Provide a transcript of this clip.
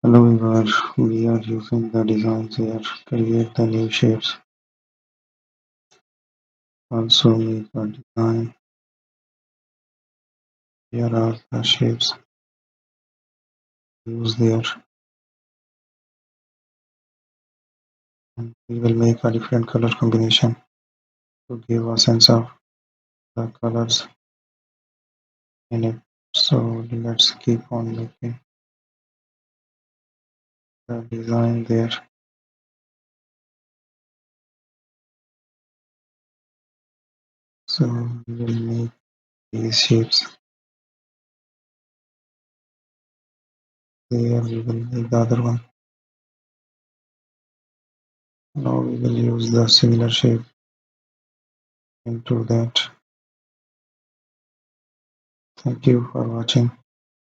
Hello everyone, we are using the designs here, create the new shapes, also make a design. Here are the shapes used there, and we will make a different color combination to give a sense of the colors in it. So let's keep on making the design there. So we will make these shapes there, we will make the other one. Now we will use the similar shape into that. Thank you for watching.